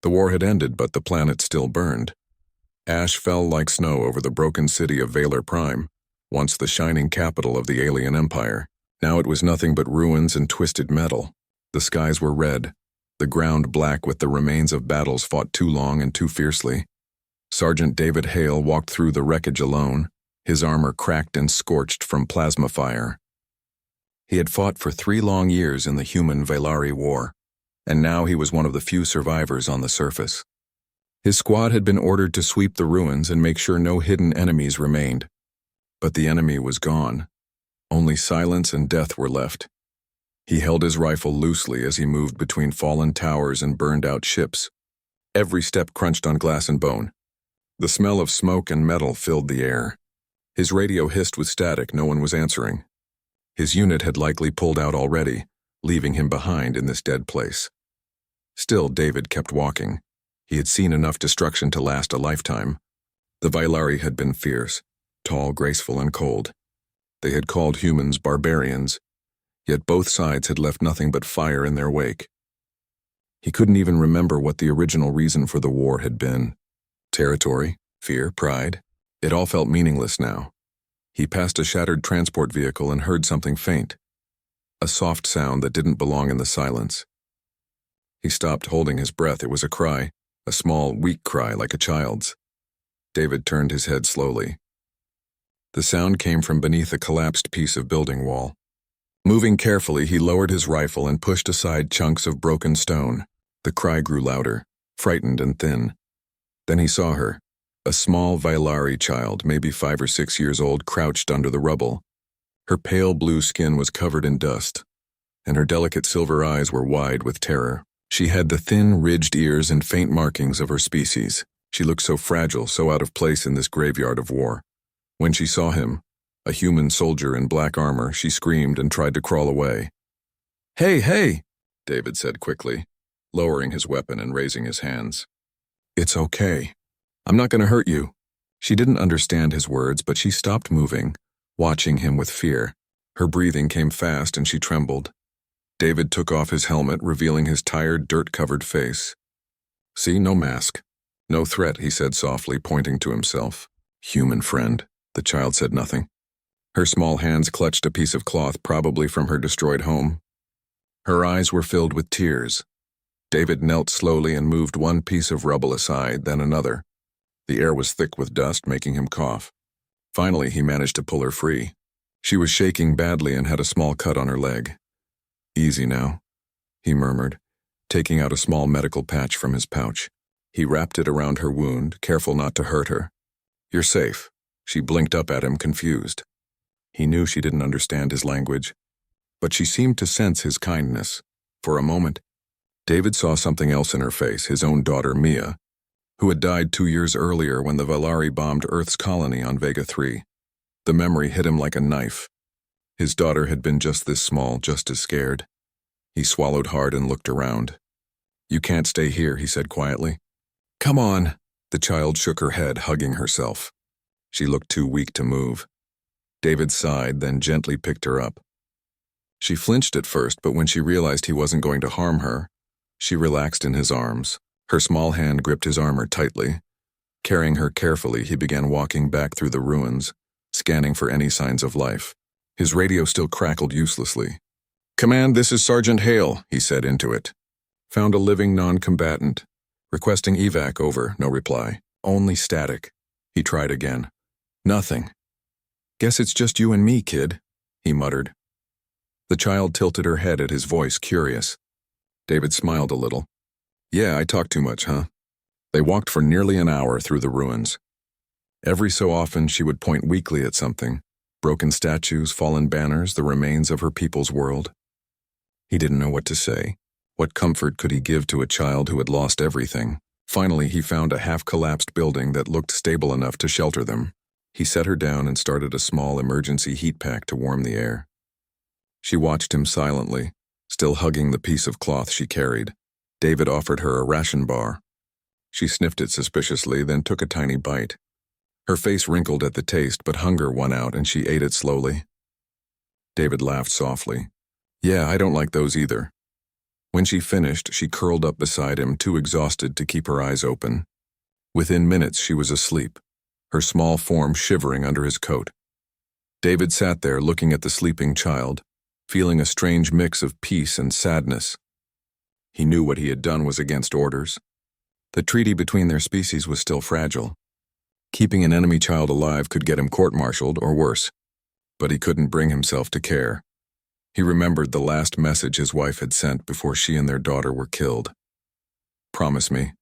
The war had ended, but the planet still burned. Ash fell like snow over the broken city of Valor Prime, once the shining capital of the alien empire. Now it was nothing but ruins and twisted metal. The skies were red, the ground black with the remains of battles fought too long and too fiercely. Sergeant David Hale walked through the wreckage alone, his armor cracked and scorched from plasma fire. He had fought for 3 long years in the human-Valari War, and now he was one of the few survivors on the surface. His squad had been ordered to sweep the ruins and make sure no hidden enemies remained. But the enemy was gone. Only silence and death were left. He held his rifle loosely as he moved between fallen towers and burned-out ships. Every step crunched on glass and bone. The smell of smoke and metal filled the air. His radio hissed with static. No one was answering. His unit had likely pulled out already, leaving him behind in this dead place. Still, David kept walking. He had seen enough destruction to last a lifetime. The Valari had been fierce, tall, graceful, and cold. They had called humans barbarians, yet both sides had left nothing but fire in their wake. He couldn't even remember what the original reason for the war had been. Territory, fear, pride. It all felt meaningless now. He passed a shattered transport vehicle and heard something faint. A soft sound that didn't belong in the silence. He stopped, holding his breath. It was a cry, a small, weak cry like a child's. David turned his head slowly. The sound came from beneath a collapsed piece of building wall. Moving carefully, he lowered his rifle and pushed aside chunks of broken stone. The cry grew louder, frightened and thin. Then he saw her, a small Valari child, maybe 5 or 6 years old, crouched under the rubble. Her pale blue skin was covered in dust, and her delicate silver eyes were wide with terror. She had the thin, ridged ears and faint markings of her species. She looked so fragile, so out of place in this graveyard of war. When she saw him, a human soldier in black armor, she screamed and tried to crawl away. "Hey, hey," David said quickly, lowering his weapon and raising his hands. "It's okay. I'm not going to hurt you." She didn't understand his words, but she stopped moving, watching him with fear. Her breathing came fast and she trembled. David took off his helmet, revealing his tired, dirt-covered face. "See, no mask. No threat," he said softly, pointing to himself. "Human friend." The child said nothing. Her small hands clutched a piece of cloth, probably from her destroyed home. Her eyes were filled with tears. David knelt slowly and moved one piece of rubble aside, then another. The air was thick with dust, making him cough. Finally, he managed to pull her free. She was shaking badly and had a small cut on her leg. "Easy now," he murmured, taking out a small medical patch from his pouch. He wrapped it around her wound, careful not to hurt her. "You're safe." She blinked up at him, confused. He knew she didn't understand his language, but she seemed to sense his kindness. For a moment, David saw something else in her face, his own daughter, Mia, who had died 2 years earlier when the Valari bombed Earth's colony on Vega 3. The memory hit him like a knife. His daughter had been just this small, just as scared. He swallowed hard and looked around. "You can't stay here," he said quietly. "Come on." The child shook her head, hugging herself. She looked too weak to move. David sighed, then gently picked her up. She flinched at first, but when she realized he wasn't going to harm her, she relaxed in his arms. Her small hand gripped his armor tightly. Carrying her carefully, he began walking back through the ruins, scanning for any signs of life. His radio still crackled uselessly. "Command, this is Sergeant Hale," he said into it. "Found a living non-combatant. Requesting evac, over." No reply. Only static. He tried again. Nothing. "Guess it's just you and me, kid," he muttered. The child tilted her head at his voice, curious. David smiled a little. "Yeah, I talk too much, huh?" They walked for nearly an hour through the ruins. Every so often she would point weakly at something. Broken statues, fallen banners, the remains of her people's world. He didn't know what to say. What comfort could he give to a child who had lost everything? Finally, he found a half-collapsed building that looked stable enough to shelter them. He set her down and started a small emergency heat pack to warm the air. She watched him silently, still hugging the piece of cloth she carried. David offered her a ration bar. She sniffed it suspiciously, then took a tiny bite. Her face wrinkled at the taste, but hunger won out and she ate it slowly. David laughed softly. "Yeah, I don't like those either." When she finished, she curled up beside him, too exhausted to keep her eyes open. Within minutes, she was asleep, her small form shivering under his coat. David sat there looking at the sleeping child, feeling a strange mix of peace and sadness. He knew what he had done was against orders. The treaty between their species was still fragile. Keeping an enemy child alive could get him court-martialed or worse, but he couldn't bring himself to care. He remembered the last message his wife had sent before she and their daughter were killed. "Promise me,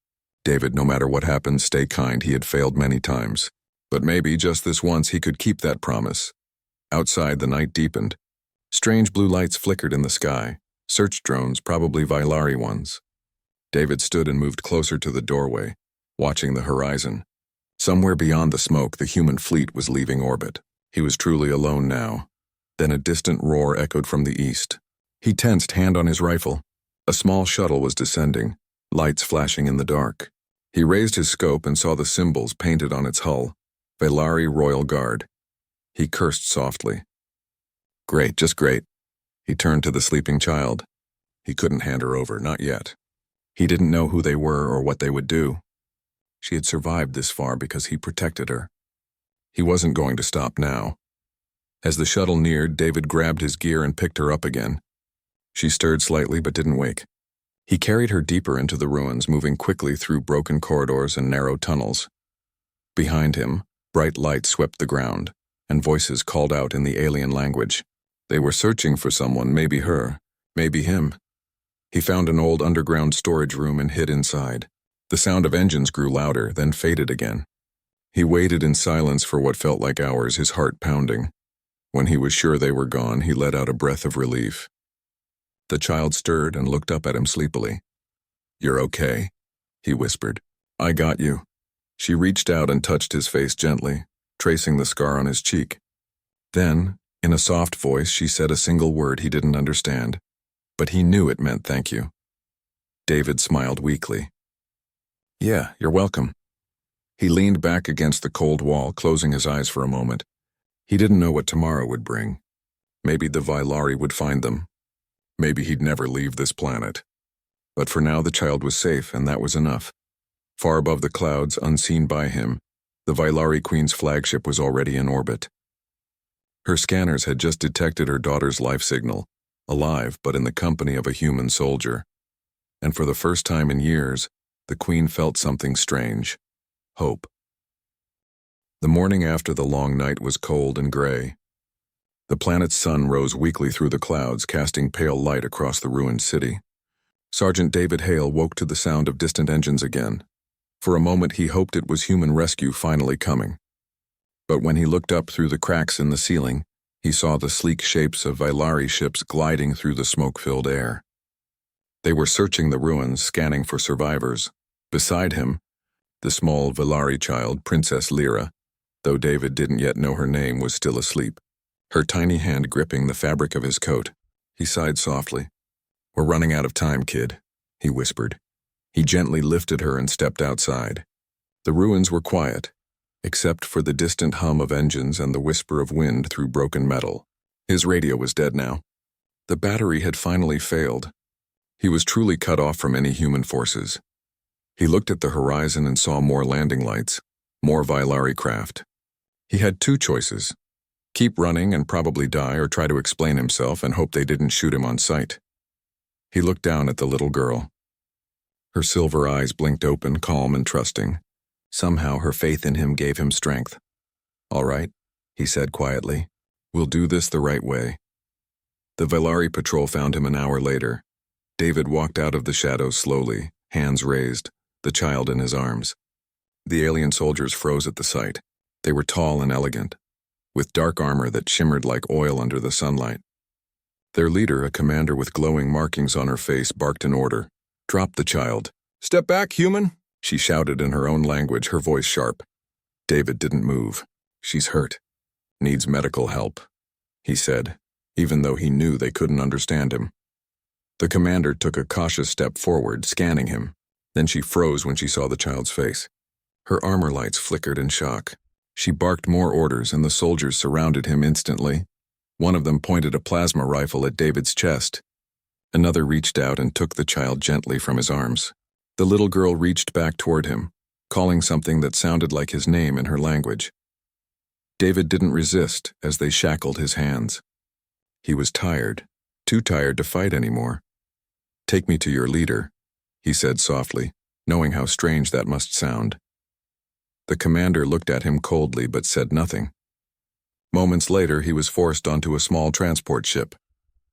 David, no matter what happens, stay kind." He had failed many times, but maybe just this once he could keep that promise. Outside, the night deepened. Strange blue lights flickered in the sky, search drones, probably Vylari ones. David stood and moved closer to the doorway, watching the horizon. Somewhere beyond the smoke, the human fleet was leaving orbit. He was truly alone now. Then a distant roar echoed from the east. He tensed, hand on his rifle. A small shuttle was descending, lights flashing in the dark. He raised his scope and saw the symbols painted on its hull. Vylari Royal Guard. He cursed softly. Great, just great. He turned to the sleeping child. He couldn't hand her over, not yet. He didn't know who they were or what they would do. She had survived this far because he protected her. He wasn't going to stop now. As the shuttle neared, David grabbed his gear and picked her up again. She stirred slightly but didn't wake. He carried her deeper into the ruins, moving quickly through broken corridors and narrow tunnels. Behind him, bright lights swept the ground, and voices called out in the alien language. They were searching for someone, maybe her, maybe him. He found an old underground storage room and hid inside. The sound of engines grew louder, then faded again. He waited in silence for what felt like hours, his heart pounding. When he was sure they were gone, he let out a breath of relief. The child stirred and looked up at him sleepily. "You're okay," he whispered. "I got you." She reached out and touched his face gently, tracing the scar on his cheek. Then, in a soft voice, she said a single word he didn't understand, but he knew it meant thank you. David smiled weakly. "Yeah, you're welcome." He leaned back against the cold wall, closing his eyes for a moment. He didn't know what tomorrow would bring. Maybe the Vylari would find them. Maybe he'd never leave this planet. But for now the child was safe, and that was enough. Far above the clouds, unseen by him, the Vylari Queen's flagship was already in orbit. Her scanners had just detected her daughter's life signal, alive but in the company of a human soldier. And for the first time in years, the Queen felt something strange. Hope. The morning after the long night was cold and gray. The planet's sun rose weakly through the clouds, casting pale light across the ruined city. Sergeant David Hale woke to the sound of distant engines again. For a moment he hoped it was human rescue finally coming. But when he looked up through the cracks in the ceiling, he saw the sleek shapes of Vylari ships gliding through the smoke-filled air. They were searching the ruins, scanning for survivors. Beside him, the small Vylari child, Princess Lyra, though David didn't yet know her name, was still asleep, her tiny hand gripping the fabric of his coat. He sighed softly. "We're running out of time, kid," he whispered. He gently lifted her and stepped outside. The ruins were quiet, except for the distant hum of engines and the whisper of wind through broken metal. His radio was dead now. The battery had finally failed. He was truly cut off from any human forces. He looked at the horizon and saw more landing lights, more Vylari craft. He had two choices: keep running and probably die, or try to explain himself and hope they didn't shoot him on sight. He looked down at the little girl. Her silver eyes blinked open, calm and trusting. Somehow her faith in him gave him strength. "All right," he said quietly. "We'll do this the right way." The Vylari patrol found him an hour later. David walked out of the shadows slowly, hands raised, the child in his arms. The alien soldiers froze at the sight. They were tall and elegant, with dark armor that shimmered like oil under the sunlight. Their leader, a commander with glowing markings on her face, barked an order. "Drop the child." "Step back, human," she shouted in her own language, her voice sharp. David didn't move. "She's hurt. Needs medical help," he said, even though he knew they couldn't understand him. The commander took a cautious step forward, scanning him. Then she froze when she saw the child's face. Her armor lights flickered in shock. She barked more orders, and the soldiers surrounded him instantly. One of them pointed a plasma rifle at David's chest. Another reached out and took the child gently from his arms. The little girl reached back toward him, calling something that sounded like his name in her language. David didn't resist as they shackled his hands. He was tired, too tired to fight anymore. "Take me to your leader," he said softly, knowing how strange that must sound. The commander looked at him coldly but said nothing. Moments later, he was forced onto a small transport ship.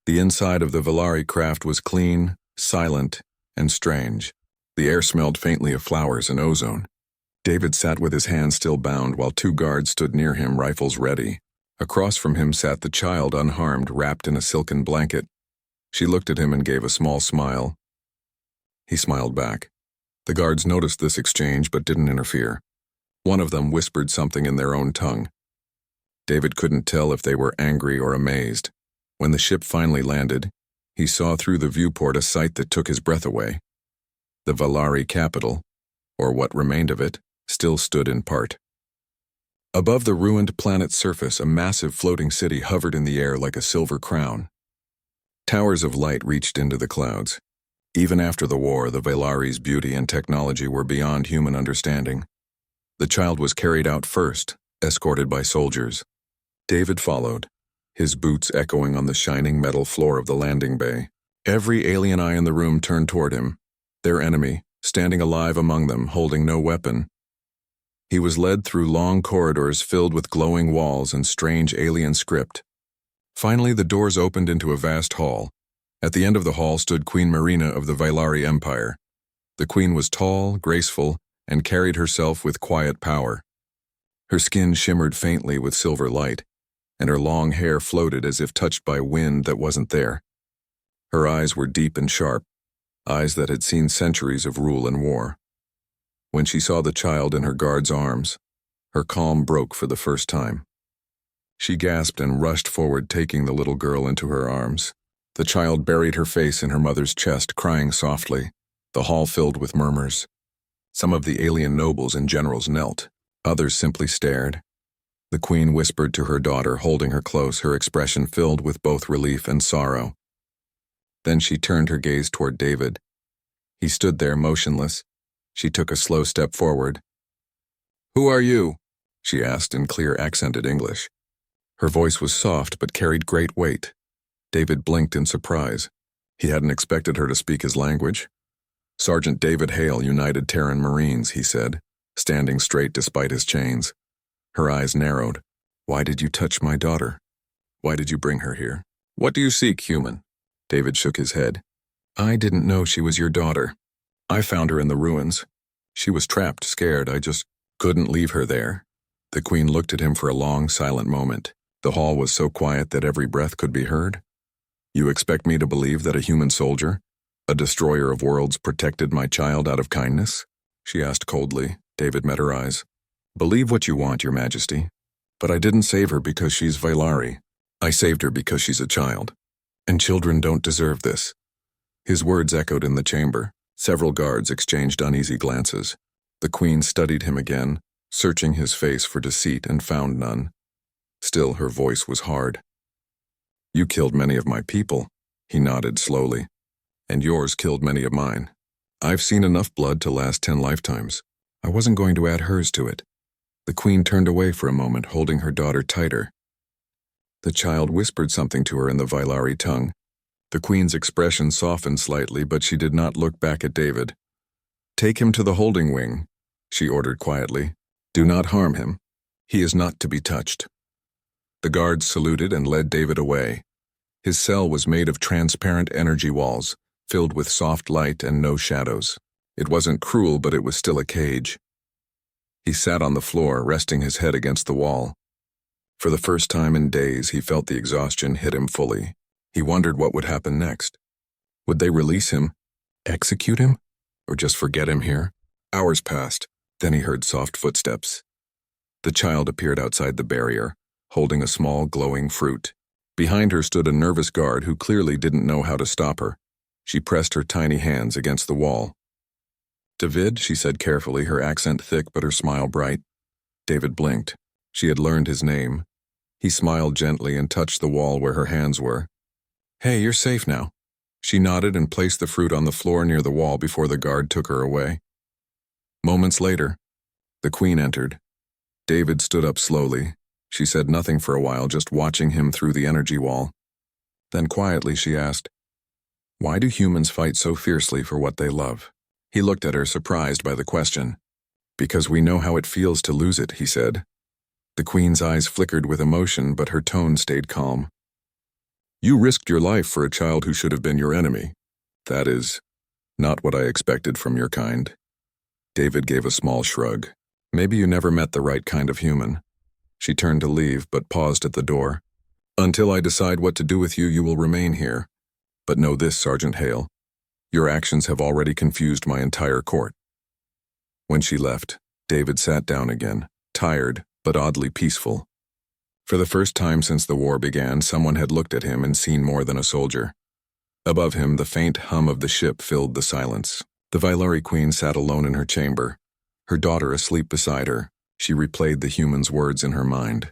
The inside of the Valari craft was clean, silent, and strange. The air smelled faintly of flowers and ozone. David sat with his hands still bound while two guards stood near him, rifles ready. Across from him sat the child unharmed, wrapped in a silken blanket. She looked at him and gave a small smile. He smiled back. The guards noticed this exchange but didn't interfere. One of them whispered something in their own tongue. David couldn't tell if they were angry or amazed. When the ship finally landed, he saw through the viewport a sight that took his breath away. The Valari capital, or what remained of it, still stood in part. Above the ruined planet's surface, a massive floating city hovered in the air like a silver crown. Towers of light reached into the clouds. Even after the war, the Valari's beauty and technology were beyond human understanding. The child was carried out first, escorted by soldiers. David followed, his boots echoing on the shining metal floor of the landing bay. Every alien eye in the room turned toward him, their enemy, standing alive among them, holding no weapon. He was led through long corridors filled with glowing walls and strange alien script. Finally, the doors opened into a vast hall. At the end of the hall stood Queen Marina of the Valari Empire. The queen was tall, graceful, and carried herself with quiet power. Her skin shimmered faintly with silver light, and her long hair floated as if touched by wind that wasn't there. Her eyes were deep and sharp, eyes that had seen centuries of rule and war. When she saw the child in her guard's arms, her calm broke for the first time. She gasped and rushed forward, taking the little girl into her arms. The child buried her face in her mother's chest, crying softly. The hall filled with murmurs. Some of the alien nobles and generals knelt. Others simply stared. The queen whispered to her daughter, holding her close, her expression filled with both relief and sorrow. Then she turned her gaze toward David. He stood there motionless. She took a slow step forward. "Who are you?" she asked in clear accented English. Her voice was soft but carried great weight. David blinked in surprise. He hadn't expected her to speak his language. "Sergeant David Hale, United Terran Marines," he said, standing straight despite his chains. Her eyes narrowed. "Why did you touch my daughter? Why did you bring her here? What do you seek, human?" David shook his head. "I didn't know she was your daughter. I found her in the ruins. She was trapped, scared. I just couldn't leave her there." The queen looked at him for a long, silent moment. The hall was so quiet that every breath could be heard. "You expect me to believe that a human soldier, a destroyer of worlds, protected my child out of kindness?" she asked coldly. David met her eyes. "Believe what you want, Your Majesty. But I didn't save her because she's Valari. I saved her because she's a child. And children don't deserve this." His words echoed in the chamber. Several guards exchanged uneasy glances. The queen studied him again, searching his face for deceit, and found none. Still, her voice was hard. "You killed many of my people," he nodded slowly. "And yours killed many of mine. I've seen enough blood to last 10 lifetimes. I wasn't going to add hers to it." The queen turned away for a moment, holding her daughter tighter. The child whispered something to her in the Valari tongue. The queen's expression softened slightly, but she did not look back at David. "Take him to the holding wing," she ordered quietly. "Do not harm him. He is not to be touched." The guards saluted and led David away. His cell was made of transparent energy walls, filled with soft light and no shadows. It wasn't cruel, but it was still a cage. He sat on the floor, resting his head against the wall. For the first time in days, he felt the exhaustion hit him fully. He wondered what would happen next. Would they release him, execute him, or just forget him here? Hours passed. Then he heard soft footsteps. The child appeared outside the barrier, holding a small glowing fruit. Behind her stood a nervous guard who clearly didn't know how to stop her. She pressed her tiny hands against the wall. "David," she said carefully, her accent thick but her smile bright. David blinked. She had learned his name. He smiled gently and touched the wall where her hands were. "Hey, you're safe now," She nodded and placed the fruit on the floor near the wall before the guard took her away. Moments later, the Queen entered. David stood up slowly. She said nothing for a while, just watching him through the energy wall. Then quietly she asked, "Why do humans fight so fiercely for what they love?" He looked at her, surprised by the question. "Because we know how it feels to lose it," he said. The Queen's eyes flickered with emotion, but her tone stayed calm. "You risked your life for a child who should have been your enemy. That is not what I expected from your kind." David gave a small shrug. "Maybe you never met the right kind of human." She turned to leave, but paused at the door. "Until I decide what to do with you, you will remain here. But know this, Sergeant Hale. Your actions have already confused my entire court." When she left, David sat down again, tired but oddly peaceful. For the first time since the war began, someone had looked at him and seen more than a soldier. Above him, the faint hum of the ship filled the silence. The Vylari Queen sat alone in her chamber, her daughter asleep beside her. She replayed the human's words in her mind.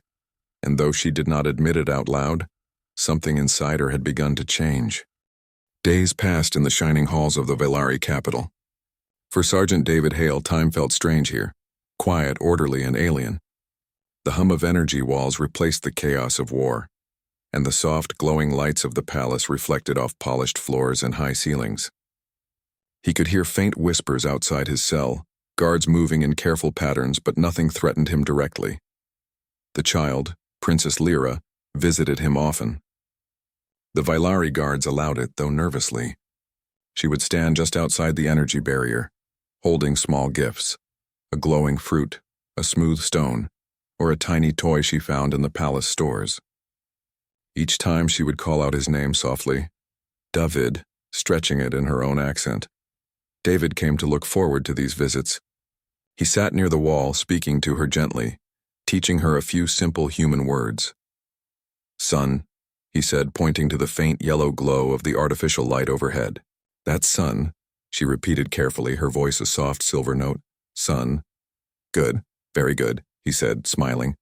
And though she did not admit it out loud, something inside her had begun to change. Days passed in the shining halls of the Vylari capital. For Sergeant David Hale, time felt strange here, quiet, orderly, and alien. The hum of energy walls replaced the chaos of war, and the soft, glowing lights of the palace reflected off polished floors and high ceilings. He could hear faint whispers outside his cell, guards moving in careful patterns, but nothing threatened him directly. The child, Princess Lyra, visited him often. The Vylari guards allowed it, though nervously. She would stand just outside the energy barrier, holding small gifts, a glowing fruit, a smooth stone, or a tiny toy she found in the palace stores. Each time she would call out his name softly, David, stretching it in her own accent. David came to look forward to these visits. He sat near the wall, speaking to her gently, teaching her a few simple human words. "Sun," he said, pointing to the faint yellow glow of the artificial light overhead. "That's sun," she repeated carefully, her voice a soft silver note. "Sun." "Good, very good," he said, smiling.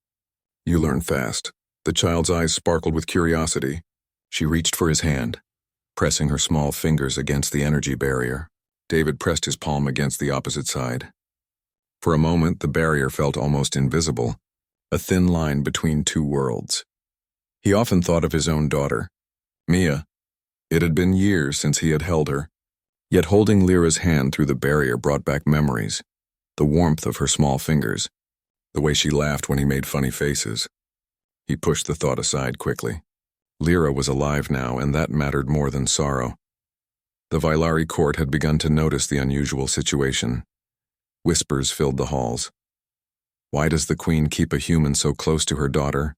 "You learn fast." The child's eyes sparkled with curiosity. She reached for his hand, pressing her small fingers against the energy barrier. David pressed his palm against the opposite side. For a moment, the barrier felt almost invisible, a thin line between two worlds. He often thought of his own daughter, Mia. It had been years since he had held her, yet holding Lyra's hand through the barrier brought back memories, the warmth of her small fingers, the way she laughed when he made funny faces. He pushed the thought aside quickly. Lyra was alive now, and that mattered more than sorrow. The Vylari court had begun to notice the unusual situation. Whispers filled the halls. Why does the Queen keep a human so close to her daughter?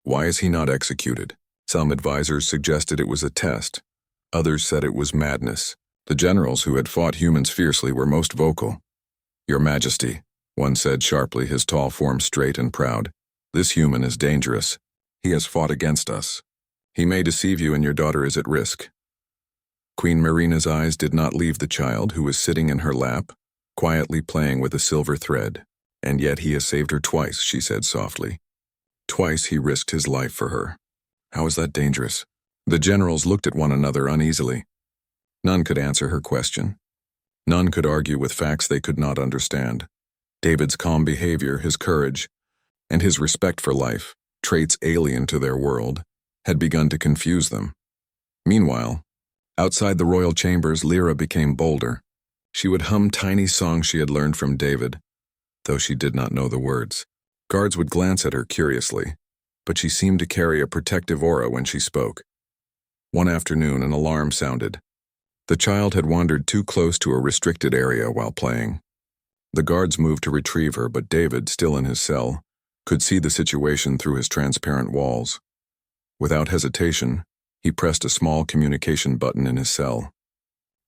Why is he not executed? Some advisors suggested it was a test. Others said it was madness. The generals who had fought humans fiercely were most vocal. "Your Majesty," one said sharply, his tall form straight and proud. "This human is dangerous. He has fought against us. He may deceive you, and your daughter is at risk." Queen Marina's eyes did not leave the child, who was sitting in her lap, quietly playing with a silver thread. "And yet he has saved her twice," she said softly. "Twice he risked his life for her. How is that dangerous?" The generals looked at one another uneasily. None could answer her question. None could argue with facts they could not understand. David's calm behavior, his courage, and his respect for life, traits alien to their world, had begun to confuse them. Meanwhile, outside the royal chambers, Lyra became bolder. She would hum tiny songs she had learned from David, though she did not know the words. Guards would glance at her curiously, but she seemed to carry a protective aura when she spoke. One afternoon, an alarm sounded. The child had wandered too close to a restricted area while playing. The guards moved to retrieve her, but David, still in his cell, could see the situation through his transparent walls. Without hesitation, he pressed a small communication button in his cell.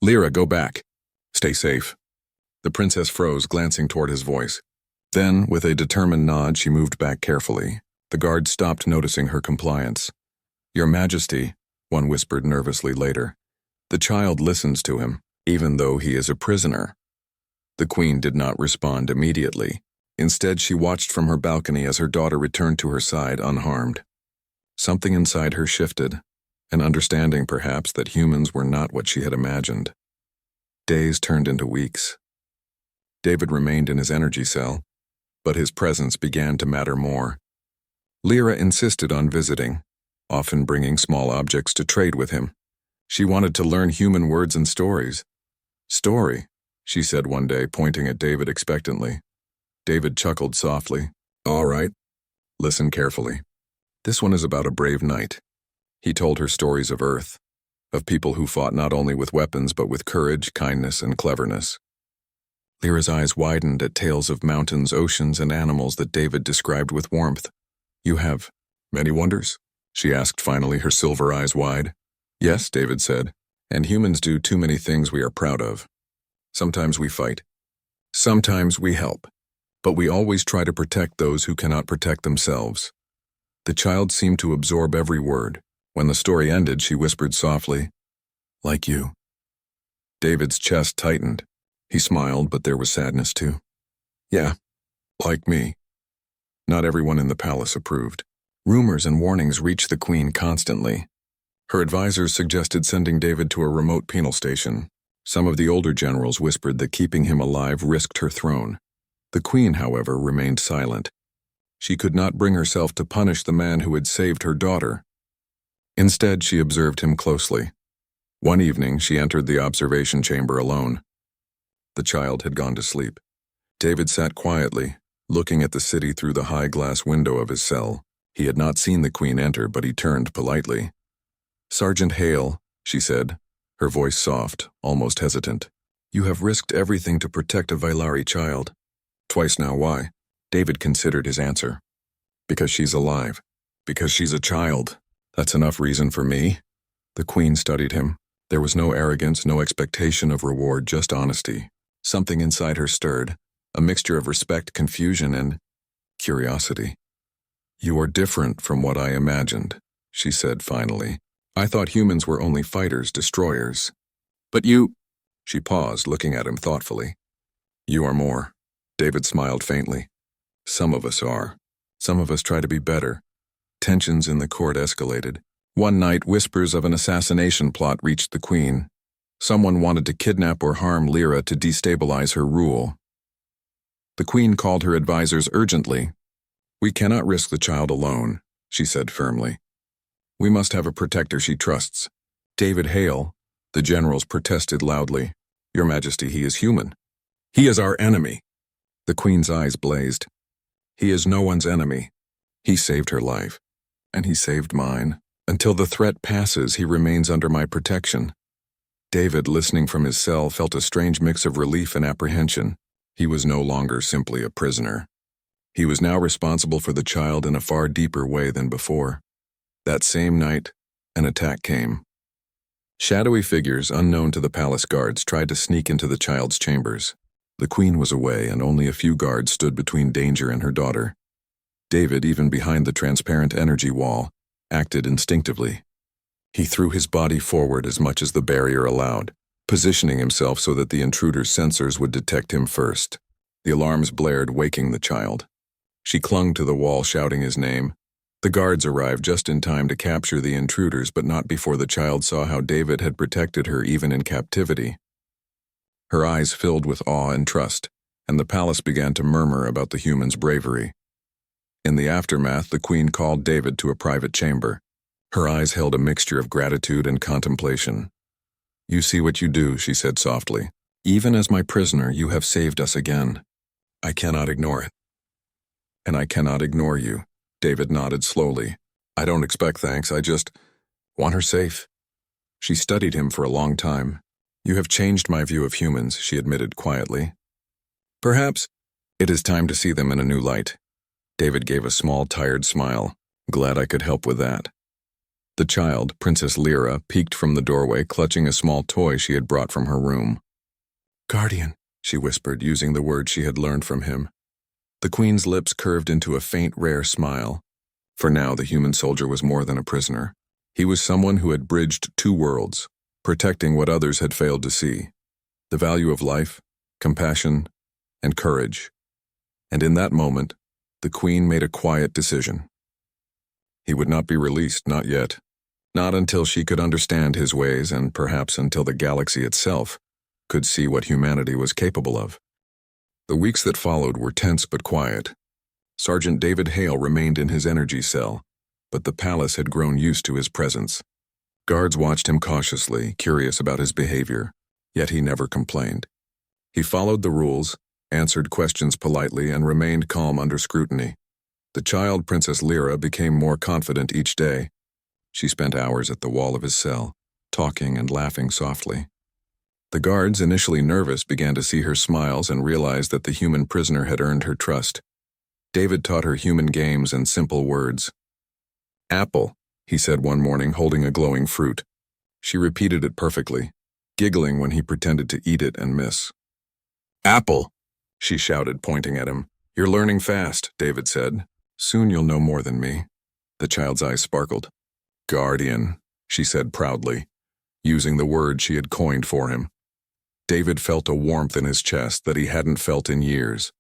"Lyra, go back. Stay safe." The princess froze, glancing toward his voice. Then, with a determined nod, she moved back carefully. The guard stopped, noticing her compliance. "Your Majesty," one whispered nervously later. "The child listens to him, even though he is a prisoner." The Queen did not respond immediately. Instead, she watched from her balcony as her daughter returned to her side unharmed. Something inside her shifted. and understanding perhaps that humans were not what she had imagined. Days turned into weeks. David remained in his energy cell, but his presence began to matter more. Lyra insisted on visiting, often bringing small objects to trade with him. She wanted to learn human words and stories. "Story," she said one day, pointing at David expectantly. David chuckled softly. "All right. Listen carefully. This one is about a brave knight." He told her stories of Earth, of people who fought not only with weapons but with courage, kindness, and cleverness. Lyra's eyes widened at tales of mountains, oceans, and animals that David described with warmth. "You have many wonders?" she asked finally, her silver eyes wide. "Yes," David said, "and humans do too many things we are proud of. Sometimes we fight. Sometimes we help. But we always try to protect those who cannot protect themselves." The child seemed to absorb every word. When the story ended, she whispered softly, "Like you." David's chest tightened. He smiled, but there was sadness too. "Yeah, like me." Not everyone in the palace approved. Rumors and warnings reached the queen constantly. Her advisors suggested sending David to a remote penal station. Some of the older generals whispered that keeping him alive risked her throne. The queen, however, remained silent. She could not bring herself to punish the man who had saved her daughter. Instead, she observed him closely. One evening, she entered the observation chamber alone. The child had gone to sleep. David sat quietly, looking at the city through the high glass window of his cell. He had not seen the queen enter, but he turned politely. "Sergeant Hale," she said, her voice soft, almost hesitant. "You have risked everything to protect a Vailari child." "Twice now, why?" David considered his answer. "Because she's alive. Because she's a child. That's enough reason for me." The queen studied him. There was no arrogance, no expectation of reward, just honesty. Something inside her stirred, a mixture of respect, confusion, and curiosity. "You are different from what I imagined," she said finally. "I thought humans were only fighters, destroyers. But you—" She paused, looking at him thoughtfully. "You are more." David smiled faintly. "Some of us are. Some of us try to be better." Tensions in the court escalated. One night, whispers of an assassination plot reached the queen. Someone wanted to kidnap or harm Lyra to destabilize her rule. The queen called her advisors urgently. "We cannot risk the child alone," she said firmly. "We must have a protector she trusts." "David Hale," the generals protested loudly. "Your Majesty, he is human." "He is our enemy." The queen's eyes blazed. "He is no one's enemy. He saved her life. And he saved mine. Until the threat passes, he remains under my protection." David, listening from his cell, felt a strange mix of relief and apprehension. He was no longer simply a prisoner. He was now responsible for the child in a far deeper way than before. That same night, an attack came. Shadowy figures unknown to the palace guards tried to sneak into the child's chambers. The queen was away, and only a few guards stood between danger and her daughter. David, even behind the transparent energy wall, acted instinctively. He threw his body forward as much as the barrier allowed, positioning himself so that the intruder's sensors would detect him first. The alarms blared, waking the child. She clung to the wall, shouting his name. The guards arrived just in time to capture the intruders, but not before the child saw how David had protected her even in captivity. Her eyes filled with awe and trust, and the palace began to murmur about the human's bravery. In the aftermath, the queen called David to a private chamber. Her eyes held a mixture of gratitude and contemplation. "You see what you do," she said softly. "Even as my prisoner, you have saved us again. I cannot ignore it." "And I cannot ignore you." David nodded slowly. "I don't expect thanks, I just want her safe." She studied him for a long time. "You have changed my view of humans," she admitted quietly. "Perhaps it is time to see them in a new light." David gave a small, tired smile. "Glad I could help with that." The child, Princess Lyra, peeked from the doorway, clutching a small toy she had brought from her room. "Guardian," she whispered, using the words she had learned from him. The queen's lips curved into a faint, rare smile. For now, the human soldier was more than a prisoner. He was someone who had bridged two worlds, protecting what others had failed to see: the value of life, compassion, and courage. And in that moment, the queen made a quiet decision. He would not be released, not yet. Not until she could understand his ways, and perhaps until the galaxy itself could see what humanity was capable of. The weeks that followed were tense but quiet. Sergeant David Hale remained in his energy cell, but the palace had grown used to his presence. Guards watched him cautiously, curious about his behavior, yet he never complained. He followed the rules, answered questions politely, and remained calm under scrutiny. The child Princess Lyra became more confident each day. She spent hours at the wall of his cell, talking and laughing softly. The guards, initially nervous, began to see her smiles and realized that the human prisoner had earned her trust. David taught her human games and simple words. "Apple," he said one morning, holding a glowing fruit. She repeated it perfectly, giggling when he pretended to eat it and miss. "Apple," she shouted, pointing at him. "You're learning fast," David said. "Soon you'll know more than me." The child's eyes sparkled. "Guardian," she said proudly, using the word she had coined for him. David felt a warmth in his chest that he hadn't felt in years.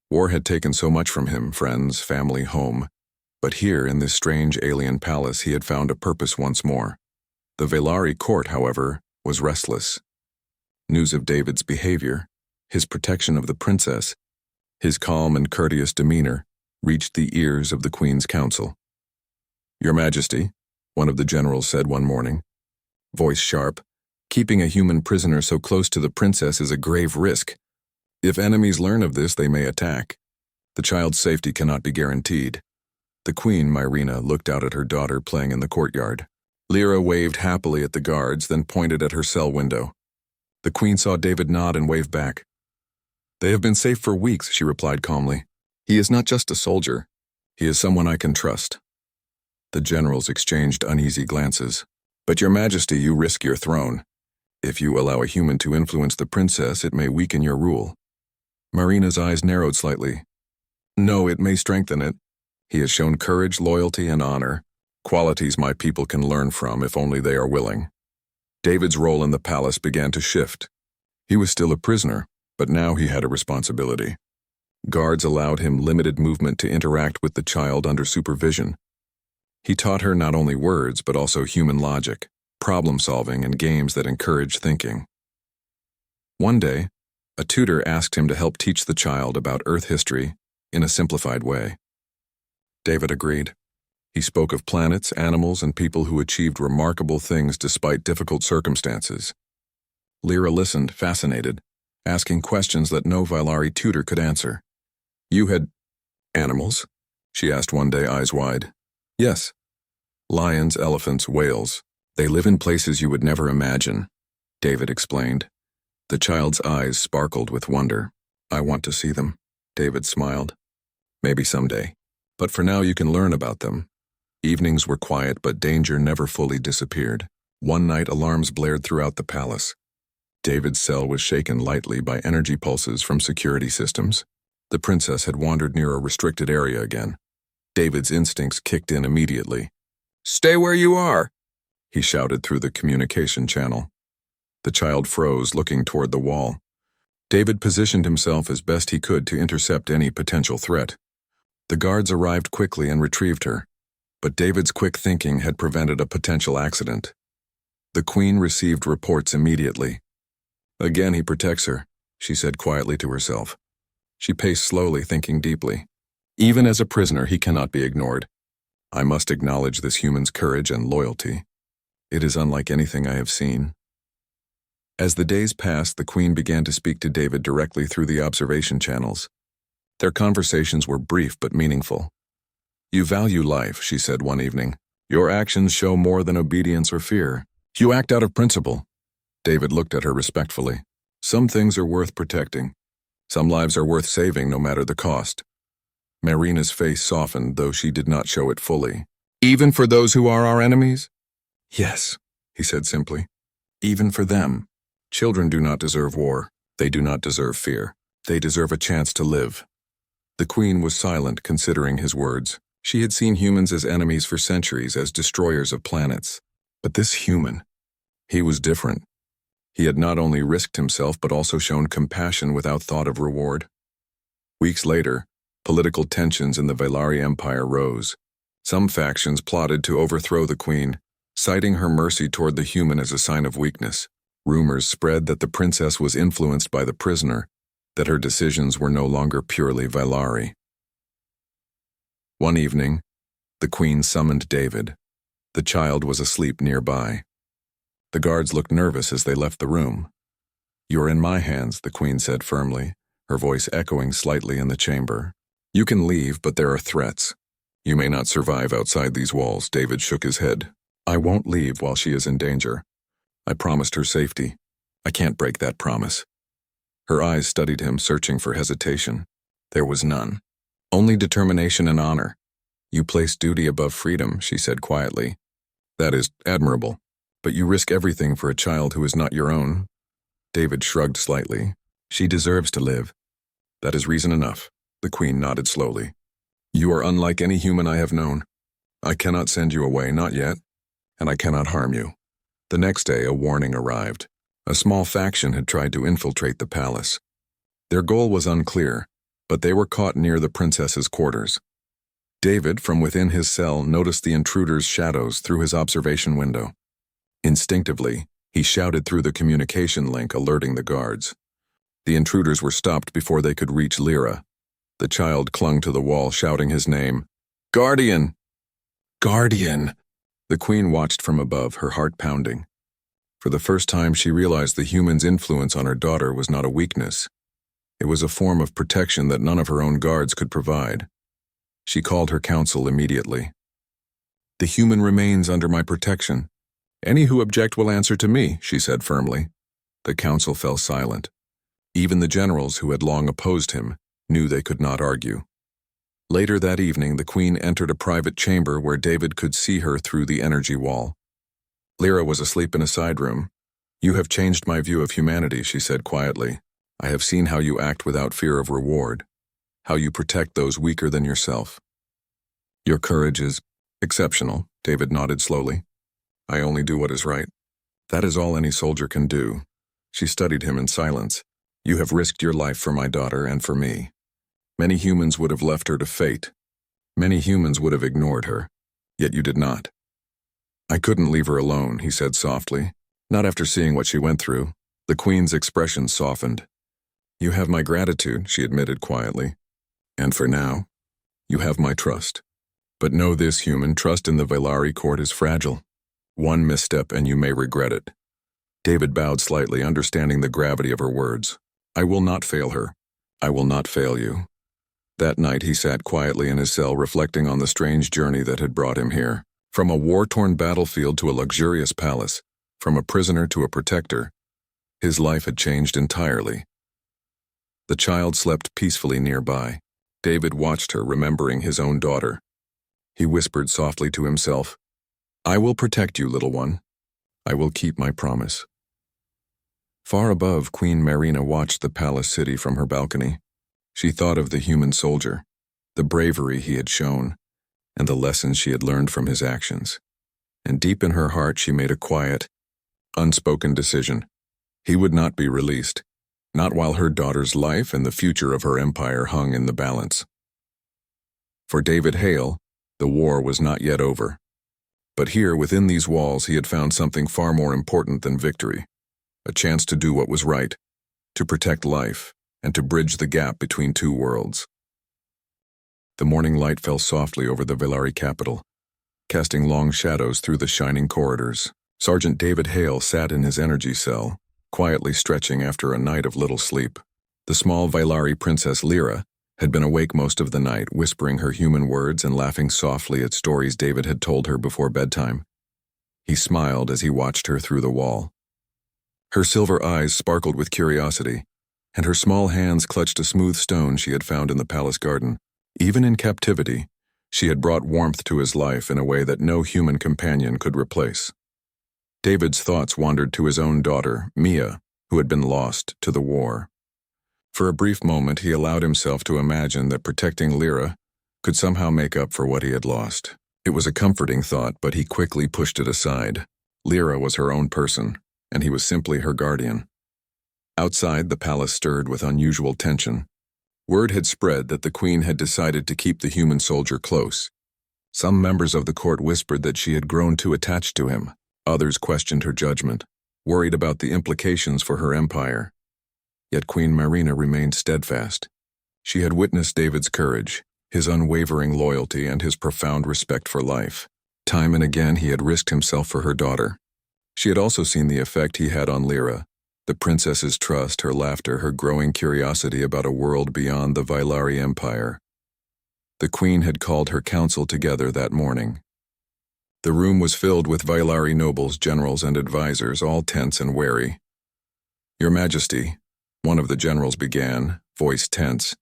War had taken so much from him, friends, family, home. But here, in this strange alien palace, he had found a purpose once more. The Velari court, however, was restless. News of David's behavior, his protection of the princess, his calm and courteous demeanor, reached the ears of the Queen's council. "Your Majesty," one of the generals said one morning, voice sharp, "keeping a human prisoner so close to the princess is a grave risk. If enemies learn of this, they may attack. The child's safety cannot be guaranteed." The Queen, Myrina, looked out at her daughter playing in the courtyard. Lyra waved happily at the guards, then pointed at her cell window. The Queen saw David nod and wave back. "They have been safe for weeks," she replied calmly. "He is not just a soldier. He is someone I can trust." The generals exchanged uneasy glances. "But Your Majesty, you risk your throne. If you allow a human to influence the princess, it may weaken your rule." Myrina's eyes narrowed slightly. "No, it may strengthen it. He has shown courage, loyalty, and honor, qualities my people can learn from if only they are willing." David's role in the palace began to shift. He was still a prisoner, but now he had a responsibility. Guards allowed him limited movement to interact with the child under supervision. He taught her not only words, but also human logic, problem-solving, and games that encouraged thinking. One day, a tutor asked him to help teach the child about Earth history in a simplified way. David agreed. He spoke of planets, animals, and people who achieved remarkable things despite difficult circumstances. Lyra listened, fascinated, asking questions that no Velari tutor could answer. "You had animals?" she asked one day, eyes wide. "Yes. Lions, elephants, whales. They live in places you would never imagine," David explained. The child's eyes sparkled with wonder. "I want to see them," David smiled. "Maybe someday. But for now you can learn about them." Evenings were quiet, but danger never fully disappeared. One night alarms blared throughout the palace. David's cell was shaken lightly by energy pulses from security systems. The princess had wandered near a restricted area again. David's instincts kicked in immediately. "Stay where you are," he shouted through the communication channel. The child froze, looking toward the wall. David positioned himself as best he could to intercept any potential threat. The guards arrived quickly and retrieved her, but David's quick thinking had prevented a potential accident. The Queen received reports immediately. "Again he protects her," she said quietly to herself. She paced slowly, thinking deeply. "Even as a prisoner, he cannot be ignored. I must acknowledge this human's courage and loyalty. It is unlike anything I have seen." As the days passed, the Queen began to speak to David directly through the observation channels. Their conversations were brief but meaningful. "You value life," she said one evening. "Your actions show more than obedience or fear. You act out of principle." David looked at her respectfully. "Some things are worth protecting. Some lives are worth saving, no matter the cost." Myrina's face softened, though she did not show it fully. "Even for those who are our enemies?" "Yes," he said simply. "Even for them. Children do not deserve war. They do not deserve fear. They deserve a chance to live." The Queen was silent, considering his words. She had seen humans as enemies for centuries, as destroyers of planets. But this human, he was different. He had not only risked himself, but also shown compassion without thought of reward. Weeks later, political tensions in the Velari Empire rose. Some factions plotted to overthrow the Queen. citing her mercy toward the human as a sign of weakness. Rumors spread that the princess was influenced by the prisoner, that her decisions were no longer purely Vailari. One evening, the queen summoned David. The child was asleep nearby. The guards looked nervous as they left the room. "You're in my hands," the queen said firmly, her voice echoing slightly in the chamber. "You can leave, but there are threats. You may not survive outside these walls." David shook his head. "I won't leave while she is in danger. I promised her safety. I can't break that promise." Her eyes studied him, searching for hesitation. There was none. Only determination and honor. "You place duty above freedom," she said quietly. "That is admirable, but you risk everything for a child who is not your own." David shrugged slightly. "She deserves to live." "That is reason enough." The queen nodded slowly. "You are unlike any human I have known. I cannot send you away, not yet, and I cannot harm you." The next day, a warning arrived. A small faction had tried to infiltrate the palace. Their goal was unclear, but they were caught near the princess's quarters. David, from within his cell, noticed the intruders' shadows through his observation window. Instinctively, he shouted through the communication link, alerting the guards. The intruders were stopped before they could reach Lyra. The child clung to the wall, shouting his name. "Guardian! Guardian!" The queen watched from above, her heart pounding. For the first time, she realized the human's influence on her daughter was not a weakness. It was a form of protection that none of her own guards could provide. She called her council immediately. "The human remains under my protection. Any who object will answer to me," she said firmly. The council fell silent. Even the generals who had long opposed him knew they could not argue. Later that evening, the queen entered a private chamber where David could see her through the energy wall. Lyra was asleep in a side room. "You have changed my view of humanity," she said quietly. "I have seen how you act without fear of reward, how you protect those weaker than yourself. Your courage is exceptional." David nodded slowly. "I only do what is right. That is all any soldier can do." She studied him in silence. "You have risked your life for my daughter and for me. Many humans would have left her to fate. Many humans would have ignored her. Yet you did not." "I couldn't leave her alone," he said softly. "Not after seeing what she went through." The queen's expression softened. "You have my gratitude," she admitted quietly. "And for now, you have my trust. But know this, human, trust in the Vailari court is fragile. One misstep and you may regret it." David bowed slightly, understanding the gravity of her words. "I will not fail her. I will not fail you." That night he sat quietly in his cell, reflecting on the strange journey that had brought him here. From a war-torn battlefield to a luxurious palace, from a prisoner to a protector, his life had changed entirely. The child slept peacefully nearby. David watched her, remembering his own daughter. He whispered softly to himself, "I will protect you, little one. I will keep my promise." Far above, Queen Marina watched the palace city from her balcony. She thought of the human soldier, the bravery he had shown, and the lessons she had learned from his actions. And deep in her heart, she made a quiet, unspoken decision. He would not be released, not while her daughter's life and the future of her empire hung in the balance. For David Hale, the war was not yet over. But here, within these walls, he had found something far more important than victory. A chance to do what was right, to protect life, and to bridge the gap between two worlds. The morning light fell softly over the Vailari capital, casting long shadows through the shining corridors. Sergeant David Hale sat in his energy cell, quietly stretching after a night of little sleep. The small Vailari princess Lyra had been awake most of the night, whispering her human words and laughing softly at stories David had told her before bedtime. He smiled as he watched her through the wall. Her silver eyes sparkled with curiosity, and her small hands clutched a smooth stone she had found in the palace garden. Even in captivity, she had brought warmth to his life in a way that no human companion could replace. David's thoughts wandered to his own daughter, Mia, who had been lost to the war. For a brief moment, he allowed himself to imagine that protecting Lyra could somehow make up for what he had lost. It was a comforting thought, but he quickly pushed it aside. Lyra was her own person, and he was simply her guardian. Outside, the palace stirred with unusual tension. Word had spread that the queen had decided to keep the human soldier close. Some members of the court whispered that she had grown too attached to him. Others questioned her judgment, worried about the implications for her empire. Yet Queen Marina remained steadfast. She had witnessed David's courage, his unwavering loyalty, and his profound respect for life. Time and again he had risked himself for her daughter. She had also seen the effect he had on Lyra, the princess's trust, her laughter, her growing curiosity about a world beyond the Vylari Empire. The queen had called her council together that morning. The room was filled with Vylari nobles, generals, and advisors, all tense and wary. "Your Majesty," one of the generals began, voice tense,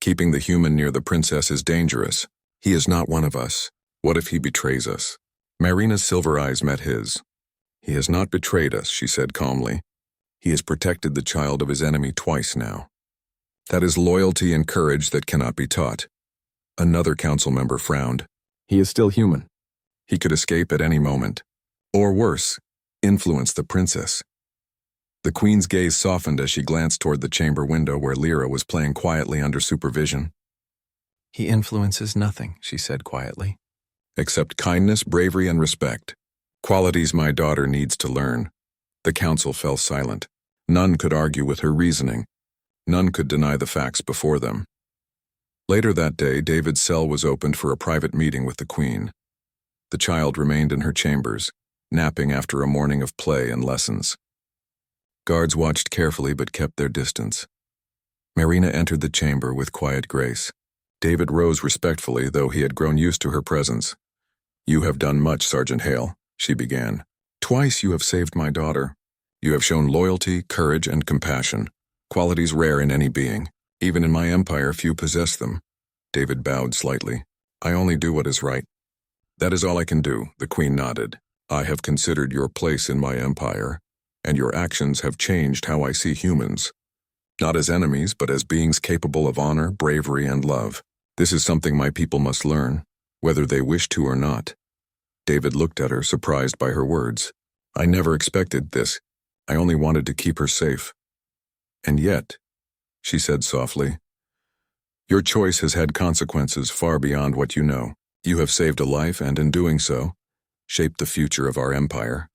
"keeping the human near the princess is dangerous. He is not one of us. What if he betrays us?" Marina's silver eyes met his. "He has not betrayed us," she said calmly. "He has protected the child of his enemy twice now. That is loyalty and courage that cannot be taught." Another council member frowned. "He is still human. He could escape at any moment. Or worse, influence the princess." The queen's gaze softened as she glanced toward the chamber window where Lyra was playing quietly under supervision. "He influences nothing," she said quietly. "Except kindness, bravery, and respect. Qualities my daughter needs to learn." The council fell silent. None could argue with her reasoning. None could deny the facts before them. Later that day, David's cell was opened for a private meeting with the queen. The child remained in her chambers, napping after a morning of play and lessons. Guards watched carefully but kept their distance. Marina entered the chamber with quiet grace. David rose respectfully, though he had grown used to her presence. "You have done much, Sergeant Hale," she began. "Twice you have saved my daughter. You have shown loyalty, courage, and compassion, qualities rare in any being. Even in my empire, few possess them." David bowed slightly. "I only do what is right." "That is all I can do," the queen nodded. "I have considered your place in my empire, and your actions have changed how I see humans. Not as enemies, but as beings capable of honor, bravery, and love. This is something my people must learn, whether they wish to or not." David looked at her, surprised by her words. "I never expected this. I only wanted to keep her safe." "And yet," she said softly, "your choice has had consequences far beyond what you know. You have saved a life and, in doing so, shaped the future of our empire."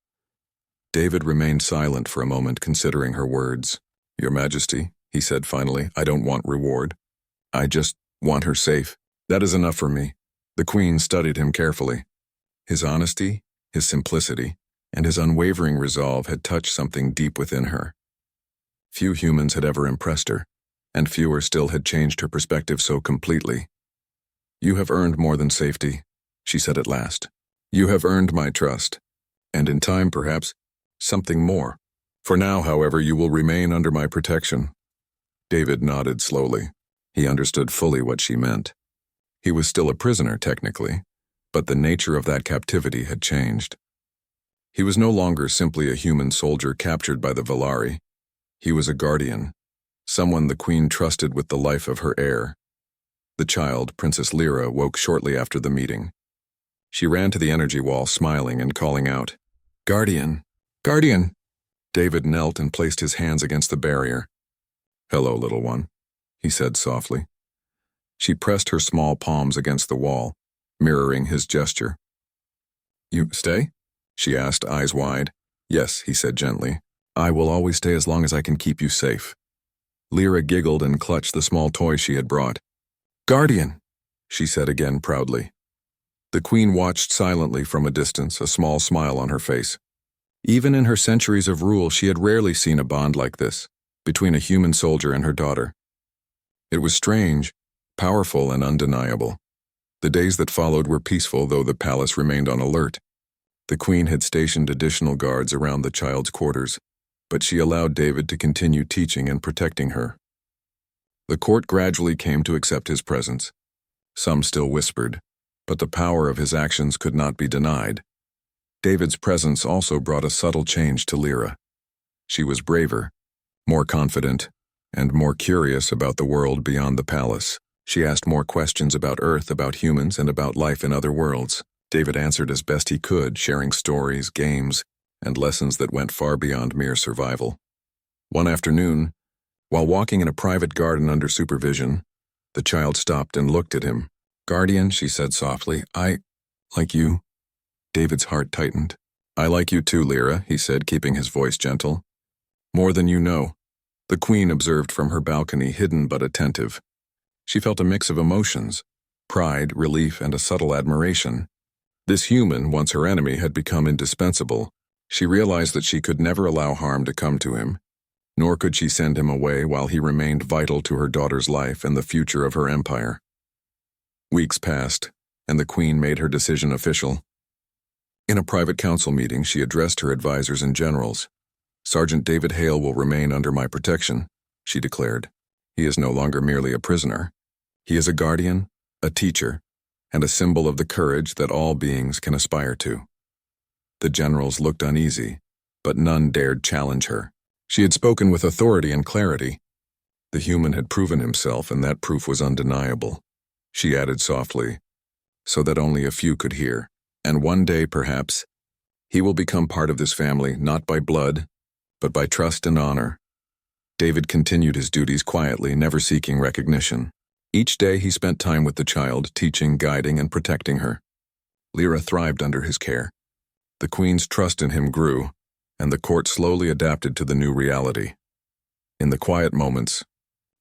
David remained silent for a moment, considering her words. "Your Majesty," he said finally, "I don't want reward. I just want her safe. That is enough for me." The queen studied him carefully. His honesty, his simplicity, and his unwavering resolve had touched something deep within her. Few humans had ever impressed her, and fewer still had changed her perspective so completely. "You have earned more than safety," she said at last. "You have earned my trust, and in time, perhaps, something more. For now, however, you will remain under my protection." David nodded slowly. He understood fully what she meant. He was still a prisoner, technically, but the nature of that captivity had changed. He was no longer simply a human soldier captured by the Vylari. He was a guardian, someone the queen trusted with the life of her heir. The child, Princess Lyra, woke shortly after the meeting. She ran to the energy wall, smiling and calling out, "Guardian! Guardian!" David knelt and placed his hands against the barrier. "Hello, little one," he said softly. She pressed her small palms against the wall, mirroring his gesture. "You stay?" she asked, eyes wide. "Yes," he said gently. "I will always stay as long as I can keep you safe." Lyra giggled and clutched the small toy she had brought. "Guardian," she said again proudly. The queen watched silently from a distance, a small smile on her face. Even in her centuries of rule, she had rarely seen a bond like this, between a human soldier and her daughter. It was strange, powerful, and undeniable. The days that followed were peaceful, though the palace remained on alert. The queen had stationed additional guards around the child's quarters, but she allowed David to continue teaching and protecting her. The court gradually came to accept his presence. Some still whispered, but the power of his actions could not be denied. David's presence also brought a subtle change to Lyra. She was braver, more confident, and more curious about the world beyond the palace. She asked more questions about Earth, about humans, and about life in other worlds. David answered as best he could, sharing stories, games, and lessons that went far beyond mere survival. One afternoon, while walking in a private garden under supervision, the child stopped and looked at him. "Guardian," she said softly, Like you? David's heart tightened. I like you too, Lyra, he said, keeping his voice gentle. More than you know. The Queen observed from her balcony, hidden but attentive. She felt a mix of emotions, pride, relief, and a subtle admiration. This human, once her enemy, had become indispensable. She realized that she could never allow harm to come to him, nor could she send him away while he remained vital to her daughter's life and the future of her empire. Weeks passed, and the Queen made her decision official. In a private council meeting, she addressed her advisors and generals. Sergeant David Hale will remain under my protection, she declared. He is no longer merely a prisoner. He is a guardian, a teacher, and a symbol of the courage that all beings can aspire to. The generals looked uneasy, but none dared challenge her. She had spoken with authority and clarity. The human had proven himself, and that proof was undeniable. She added softly, so that only a few could hear. And one day, perhaps, he will become part of this family, not by blood, but by trust and honor. David continued his duties quietly, never seeking recognition. Each day he spent time with the child, teaching, guiding, and protecting her. Lyra thrived under his care. The Queen's trust in him grew, and the court slowly adapted to the new reality. In the quiet moments,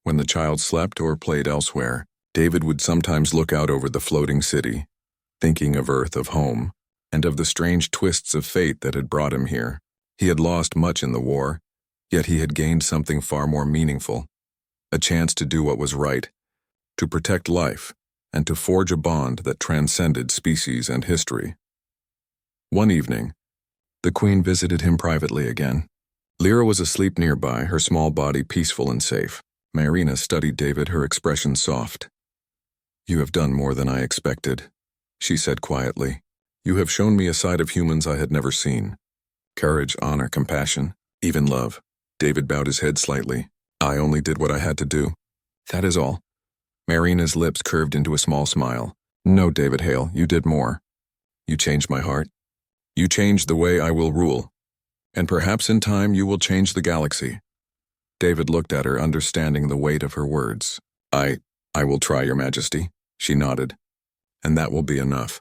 when the child slept or played elsewhere, David would sometimes look out over the floating city, thinking of Earth, of home, and of the strange twists of fate that had brought him here. He had lost much in the war, yet he had gained something far more meaningful, a chance to do what was right, to protect life, and to forge a bond that transcended species and history. One evening, the Queen visited him privately again. Lyra was asleep nearby, her small body peaceful and safe. Myrina studied David, her expression soft. You have done more than I expected, she said quietly. You have shown me a side of humans I had never seen. Courage, honor, compassion, even love. David bowed his head slightly. I only did what I had to do. That is all. Myrina's lips curved into a small smile. No, David Hale, you did more. You changed my heart. You changed the way I will rule. And perhaps in time you will change the galaxy. David looked at her, understanding the weight of her words. I will try, Your Majesty, she nodded. And that will be enough.